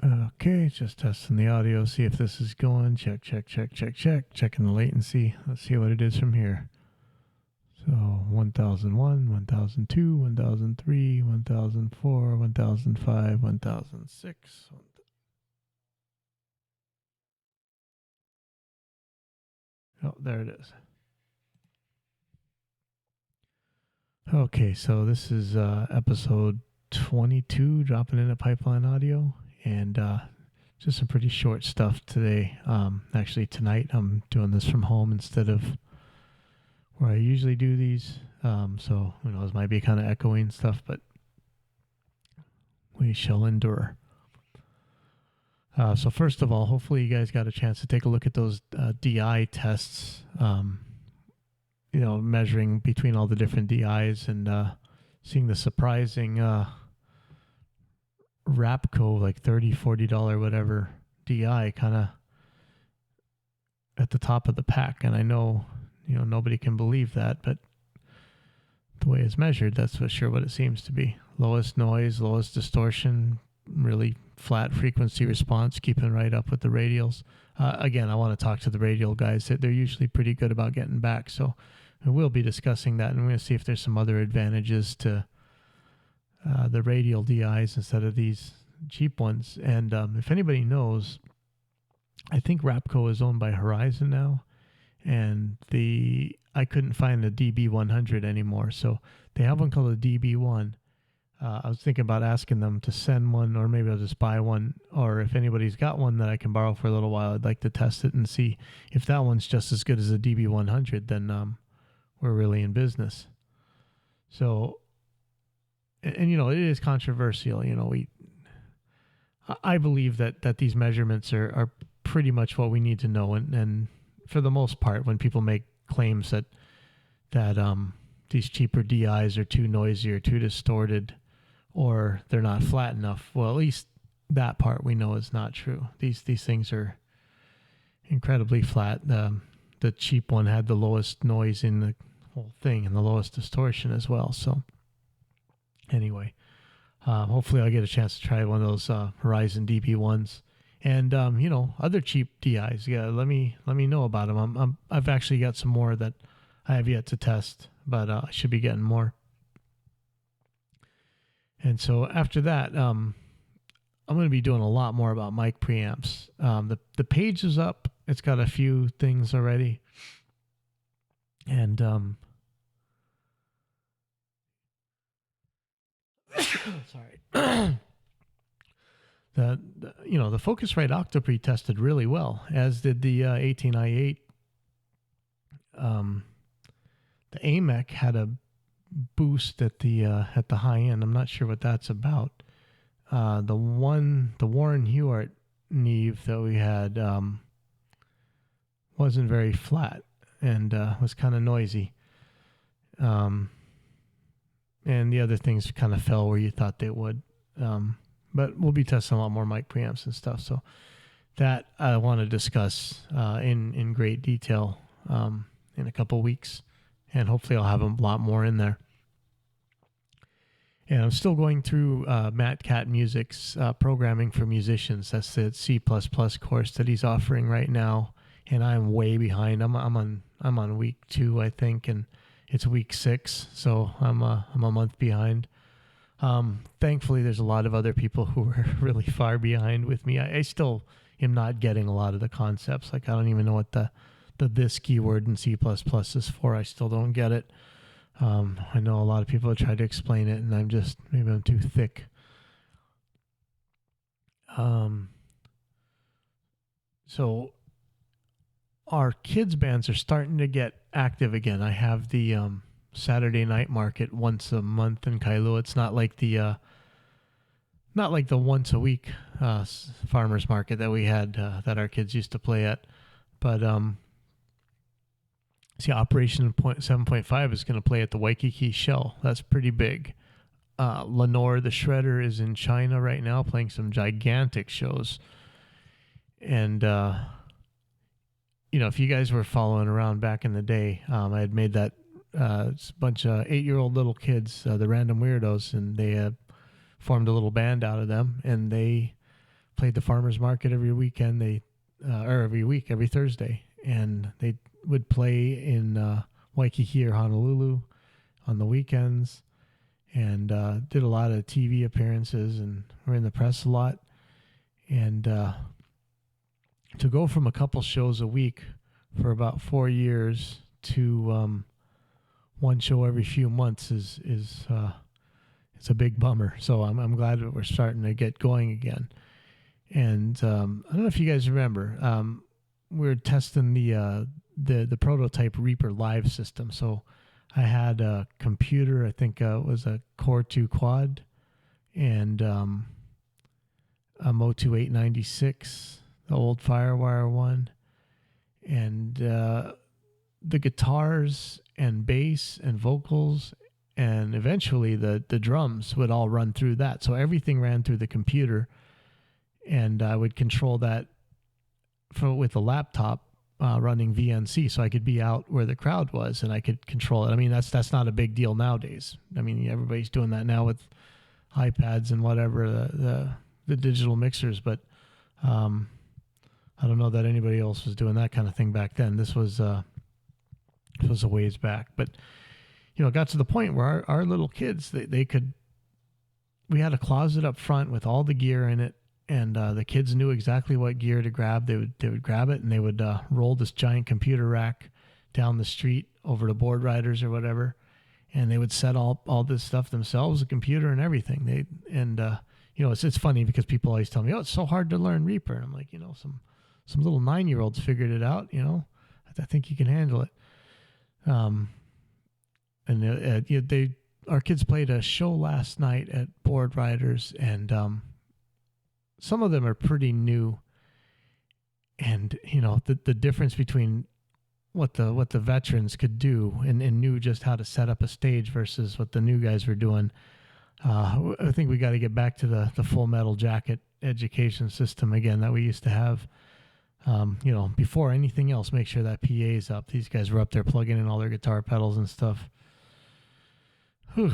Okay, just testing the audio, see if this is going. Check. Checking the latency. Let's see what it is from here. So 1001, 1002, 1003, 1004, 1005, 1006. Oh, there it is. Okay, so this is episode 22, dropping in at Pipeline Audio, and just some pretty short stuff today. Actually, tonight I'm doing this from home instead of where I usually do these. So, who knows, might be kind of echoing stuff, but we shall endure. So first of all, hopefully you guys got a chance to take a look at those DI tests, measuring between all the different DIs and seeing the surprising Rapco, like $30, $40, whatever DI kind of at the top of the pack. And I know, nobody can believe that, but the way it's measured, that's for sure what it seems to be. Lowest noise, lowest distortion, really flat frequency response, keeping right up with the radials. Again, I want to talk to the radial guys. They're usually pretty good about getting back, so we'll be discussing that, and we're going to see if there's some other advantages to the radial DIs instead of these cheap ones. And if anybody knows, I think Rapco is owned by Horizon now, and I couldn't find the DB100 anymore, so they have one called the DB1. I was thinking about asking them to send one, or maybe I'll just buy one, or if anybody's got one that I can borrow for a little while, I'd like to test it and see if that one's just as good as the DB100, then we're really in business. So, and it is controversial. I believe that these measurements are pretty much what we need to know, and for the most part, when people make claims that these cheaper DIs are too noisy or too distorted, or they're not flat enough, well, at least that part we know is not true. These things are incredibly flat. The cheap one had the lowest noise in the whole thing and the lowest distortion as well. So anyway, hopefully I'll get a chance to try one of those Horizon DB ones. And other cheap DIs. Yeah, let me know about them. I've actually got some more that I have yet to test, but I should be getting more. And so after that, I'm going to be doing a lot more about mic preamps. The page is up. It's got a few things already. And sorry. The Focusrite Octopre tested really well, as did the 18i8. The AMEC had a boost at the high end. I'm not sure what that's about. The Warren Hewart Neve that we had wasn't very flat and was kind of noisy. And the other things kind of fell where you thought they would. But we'll be testing a lot more mic preamps and stuff. So that I want to discuss in great detail in a couple weeks. And hopefully I'll have a lot more in there. And I'm still going through Matt Cat Music's programming for musicians. That's the C++ course that he's offering right now. And I'm way behind. I'm on week 2, I think, and it's week 6. So I'm a month behind. Thankfully, there's a lot of other people who are really far behind with me. I still am not getting a lot of the concepts. Like, I don't even know what the this keyword in C++ is for. I still don't get it. I know a lot of people have tried to explain it, and maybe I'm too thick. So our kids bands are starting to get active again. I have the Saturday night market once a month in Kailua. It's not like the once a week farmers market that we had that our kids used to play at. But see, Operation 7.5 is going to play at the Waikiki Shell. That's pretty big. Lenore the Shredder is in China right now playing some gigantic shows. And, if you guys were following around back in the day, I had made that bunch of 8-year-old little kids, the Random Weirdos, and they formed a little band out of them. And they played the farmers market every weekend. Or every week, every Thursday, and they would play in Waikiki or Honolulu on the weekends, and did a lot of TV appearances and were in the press a lot. And to go from a couple shows a week for about 4 years to one show every few months is it's a big bummer. So I'm glad that we're starting to get going again. And I don't know if you guys remember, we were testing the prototype Reaper Live system. So I had a computer, I think it was a Core 2 Quad, and a Motu 896, the old Firewire one, and the guitars and bass and vocals and eventually the drums would all run through that. So everything ran through the computer. And I would control that with a laptop running VNC, so I could be out where the crowd was and I could control it. I mean, that's not a big deal nowadays. I mean, everybody's doing that now with iPads and whatever, the digital mixers. But I don't know that anybody else was doing that kind of thing back then. This was a ways back. But it got to the point where our little kids, they could. We had a closet up front with all the gear in it. And the kids knew exactly what gear to grab. They would grab it, and they would roll this giant computer rack down the street over to Board Riders or whatever, and they would set all this stuff themselves, the computer and everything. It's funny because people always tell me, "Oh, it's so hard to learn Reaper." And I'm like, some little 9-year-olds figured it out. I think you can handle it. Our kids played a show last night at Board Riders, and some of them are pretty new, and the difference between what the veterans could do and knew just how to set up a stage versus what the new guys were doing. I think we got to get back to the Full Metal Jacket education system again that we used to have. Before anything else, make sure that PA is up. These guys were up there plugging in all their guitar pedals and stuff. Whew.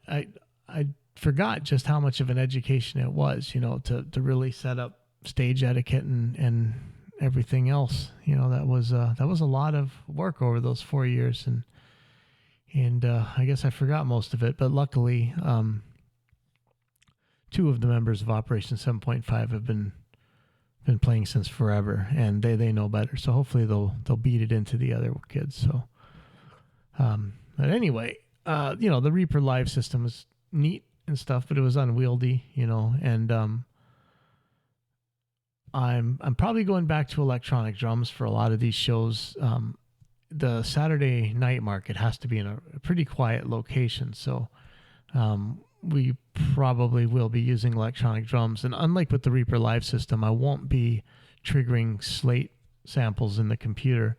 I forgot just how much of an education it was, to really set up stage etiquette and everything else. That was a lot of work over those 4 years, and I guess I forgot most of it. But luckily, 2 of the members of Operation 7.5 have been playing since forever, and they know better. So hopefully they'll beat it into the other kids. So, but anyway, the Reaper Live system was neat and stuff, but it was unwieldy, and I'm probably going back to electronic drums for a lot of these shows. The Saturday night market has to be in a pretty quiet location, so we probably will be using electronic drums. And unlike with the Reaper Live system, I won't be triggering slate samples in the computer.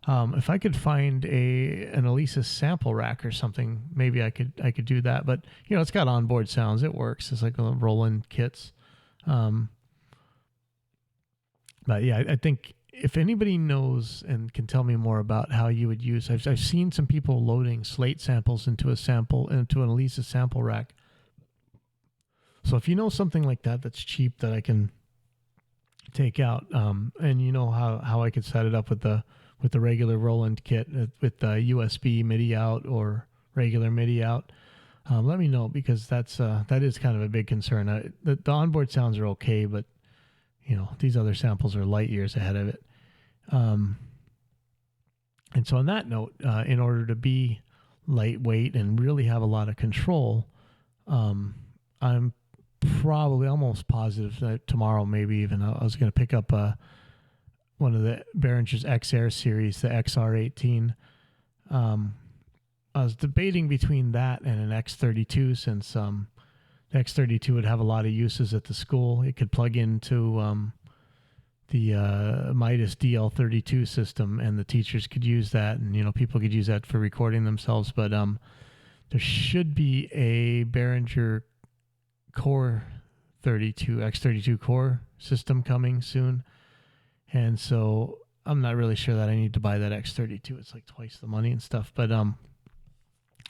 If I could find an Alesis sample rack or something, maybe I could do that. But it's got onboard sounds. It works. It's like a Roland kits. But yeah, I think if anybody knows and can tell me more about how you would use, I've seen some people loading slate samples into an Alesis sample rack. So if you know something like that that's cheap that I can take out, and how I could set it up with the regular Roland kit with the USB MIDI out or regular MIDI out, let me know, because that is kind of a big concern. The onboard sounds are okay, but these other samples are light years ahead of it. And so on that note, in order to be lightweight and really have a lot of control, I'm probably almost positive that tomorrow, maybe even, I was going to pick up one of the Behringer's XR series, the XR18. I was debating between that and an X32, since the X32 would have a lot of uses at the school. It could plug into the Midas DL32 system, and the teachers could use that, and people could use that for recording themselves. But there should be a Behringer Core 32, X32 Core system coming soon. And so I'm not really sure that I need to buy that X32. It's like twice the money and stuff. But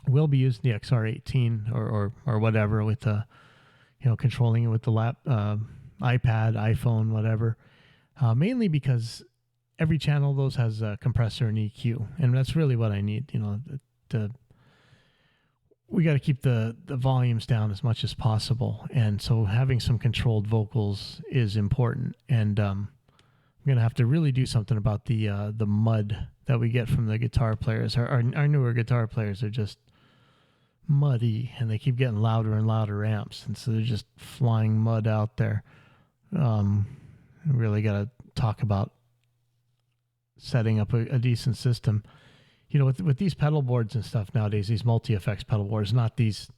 we'll be using the XR18 or whatever with controlling it with the iPad, iPhone, whatever. Mainly because every channel of those has a compressor and EQ, and that's really what I need. We got to keep the volumes down as much as possible, and so having some controlled vocals is important. And I'm gonna have to really do something about the mud that we get from the guitar players. Our newer guitar players are just muddy, and they keep getting louder and louder amps, and so they're just flying mud out there. Really got to talk about setting up a decent system. With these pedal boards and stuff nowadays, these multi-effects pedal boards, not these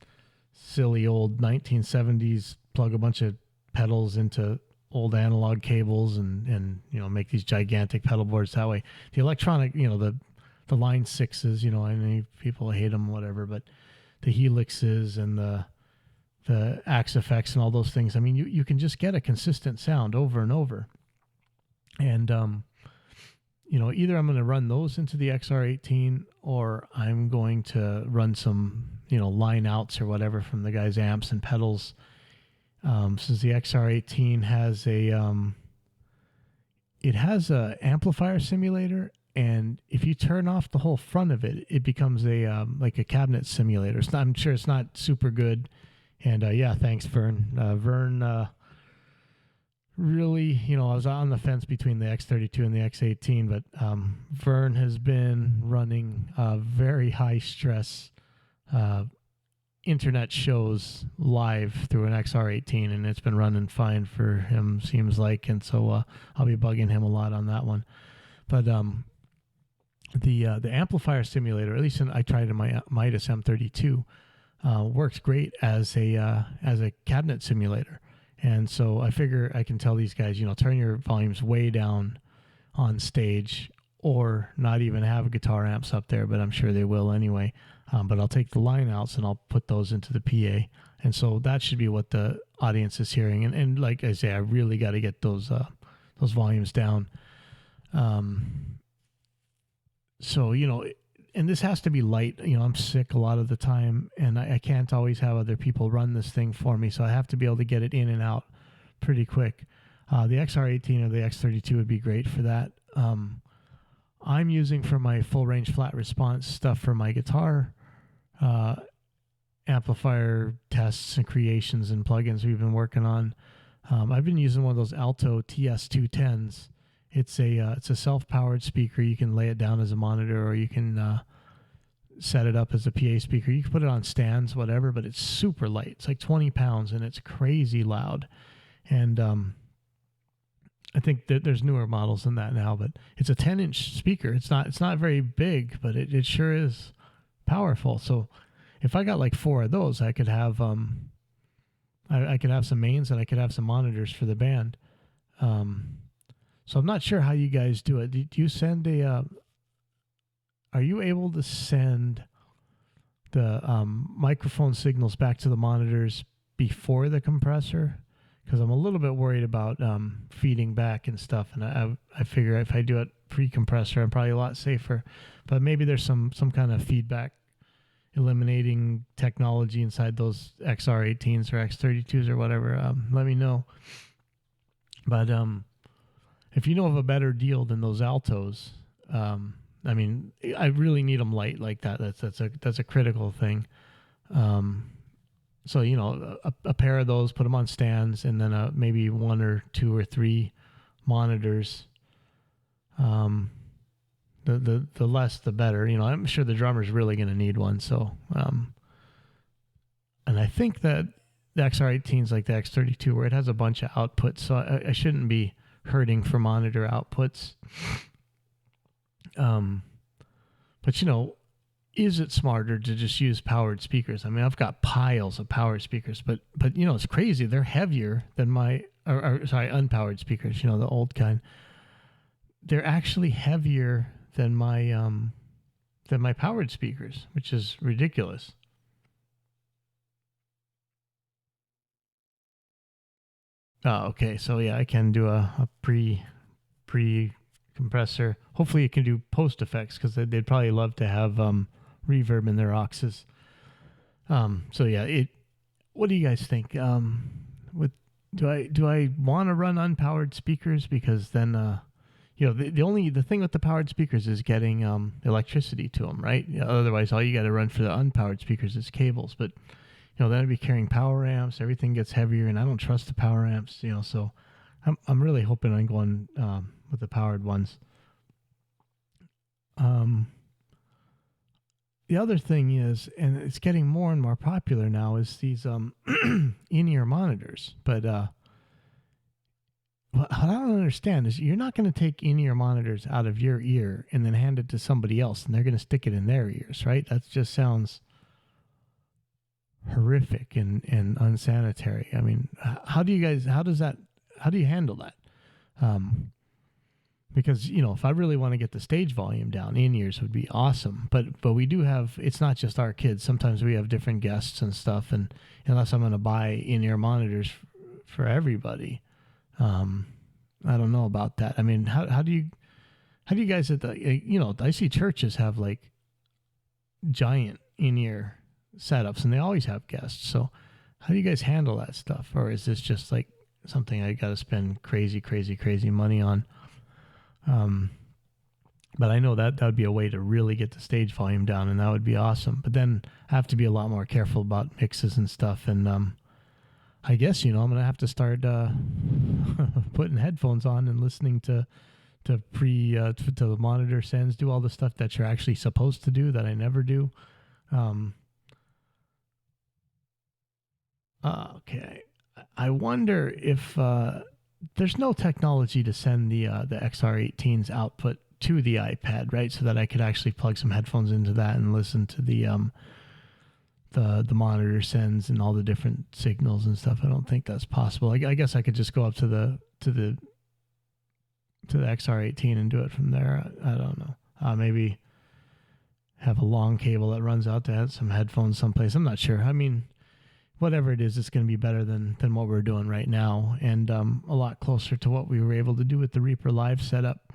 silly old 1970s plug a bunch of pedals into old analog cables and make these gigantic pedal boards that way. The electronic, the Line 6s, I know people hate them, whatever, but the Helixes and the Axe effects and all those things, I mean, you can just get a consistent sound over and over. And either I'm going to run those into the XR18 or I'm going to run some, line outs or whatever from the guy's amps and pedals. Since the XR18 has it has a amplifier simulator, and if you turn off the whole front of it, it becomes like a cabinet simulator. I'm sure it's not super good. And thanks, Vern. Vern really, I was on the fence between the X32 and the X18, but Vern has been running very high stress internet shows live through an XR18, and it's been running fine for him, seems like. And so I'll be bugging him a lot on that one. But the amplifier simulator, at least I tried in my Midas M32, works great as a cabinet simulator. And so I figure I can tell these guys, turn your volumes way down on stage, or not even have guitar amps up there, but I'm sure they will anyway. But I'll take the line outs and I'll put those into the PA. And so that should be what the audience is hearing. And like I say, I really got to get those volumes down. So, and this has to be light. I'm sick a lot of the time, and I can't always have other people run this thing for me, so I have to be able to get it in and out pretty quick. The XR18 or the X32 would be great for that. I'm using for my full range flat response stuff for my guitar amplifier tests and creations and plugins we've been working on. I've been using one of those Alto TS10s. It's a self-powered speaker. You can lay it down as a monitor, or you can set it up as a PA speaker. You can put it on stands, whatever, but it's super light. It's like 20 pounds, and it's crazy loud. And I think that there's newer models than that now, but it's a 10-inch speaker. It's not very big, but it sure is powerful. So if I got like 4 of those, I could have I could have some mains, and I could have some monitors for the band. So I'm not sure how you guys do it. Do you send are you able to send the microphone signals back to the monitors before the compressor? Because I'm a little bit worried about feeding back and stuff. And I figure if I do it pre-compressor, I'm probably a lot safer. But maybe there's some kind of feedback eliminating technology inside those XR18s or X32s or whatever. Let me know. But if you know of a better deal than those Altos, I mean, I really need them light like that. That's a critical thing. So a pair of those, put them on stands, and then maybe 1 or 2 or 3 monitors. The less the better. I'm sure the drummer's really going to need one. So, and I think that the XR18 is like the X32, where it has a bunch of outputs, so I shouldn't be hurting for monitor outputs. But is it smarter to just use powered speakers? I mean, I've got piles of powered speakers, but it's crazy. They're heavier than my unpowered speakers, the old kind. They're actually heavier than my powered speakers, which is ridiculous. Oh, okay. So yeah, I can do a pre compressor. Hopefully it can do post effects, because they'd probably love to have reverb in their auxes. So yeah, what do you guys think? With do I want to run unpowered speakers? Because then the thing with the powered speakers is getting electricity to them, right? Otherwise, all you got to run for the unpowered speakers is cables. But then I'd be carrying power amps. Everything gets heavier, and I don't trust the power amps. So I'm really hoping I'm going with the powered ones. The other thing is, and it's getting more and more popular now, is these in-ear monitors. But what I don't understand is you're not going to take in-ear monitors out of your ear and then hand it to somebody else, and they're going to stick it in their ears, right? That just sounds horrific and unsanitary. I mean, how do you handle that? Because if I really want to get the stage volume down, in-ears would be awesome. But we do have, it's not just our kids. Sometimes we have different guests and stuff, and unless I'm going to buy in-ear monitors for everybody, I don't know about that. I mean, how do you guys at the I see churches have like giant in-ear setups, and they always have guests. So how do you guys handle that stuff? Or is this just like something I got to spend crazy money on? But I know that would be a way to really get the stage volume down, and that would be awesome. But then I have to be a lot more careful about mixes and stuff. And I guess I'm gonna have to start putting headphones on and listening to the monitor sends, do all the stuff that you're actually supposed to do that I never do. Okay, I wonder if there's no technology to send the XR18's output to the iPad, right? So that I could actually plug some headphones into that and listen to the monitor sends and all the different signals and stuff. I don't think that's possible. I guess I could just go up to the XR18 and do it from there. I don't know. Maybe have a long cable that runs out to some headphones someplace. I'm not sure. I mean, whatever it is, it's going to be better than what we're doing right now, and a lot closer to what we were able to do with the Reaper Live setup.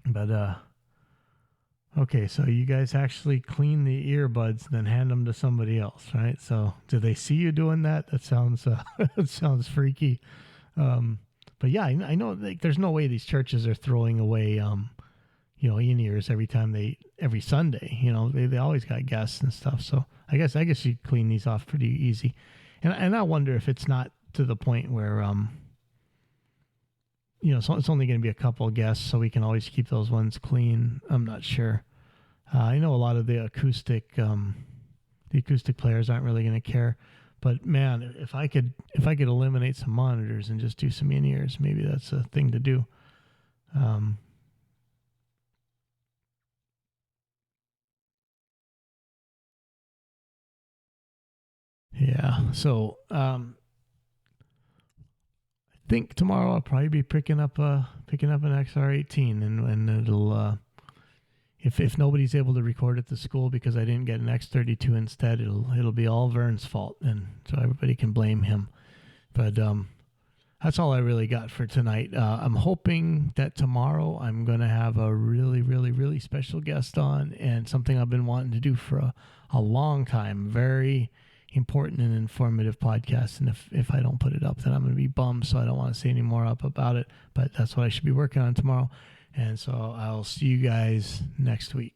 But okay, so you guys actually clean the earbuds, then hand them to somebody else, right? So do they see you doing that? That sounds that sounds freaky. But yeah, I know there's no way these churches are throwing away in-ears every Sunday. They always got guests and stuff. So I guess you clean these off pretty easy. And I wonder if it's not to the point where so it's only going to be a couple of guests, so we can always keep those ones clean. I'm not sure. I know a lot of the acoustic players aren't really going to care. But man, if I could eliminate some monitors and just do some in-ears, maybe that's a thing to do. Yeah. So I think tomorrow I'll probably be picking up an XR18, and it'll if nobody's able to record at the school because I didn't get an X32 instead, it'll be all Vern's fault, and so everybody can blame him. But that's all I really got for tonight. I'm hoping that tomorrow I'm going to have a really, really, really special guest on, and something I've been wanting to do for a long time. Very important and informative podcast. And if I don't put it up, then I'm going to be bummed. So I don't want to say any more up about it. But that's what I should be working on tomorrow. And so I'll see you guys next week.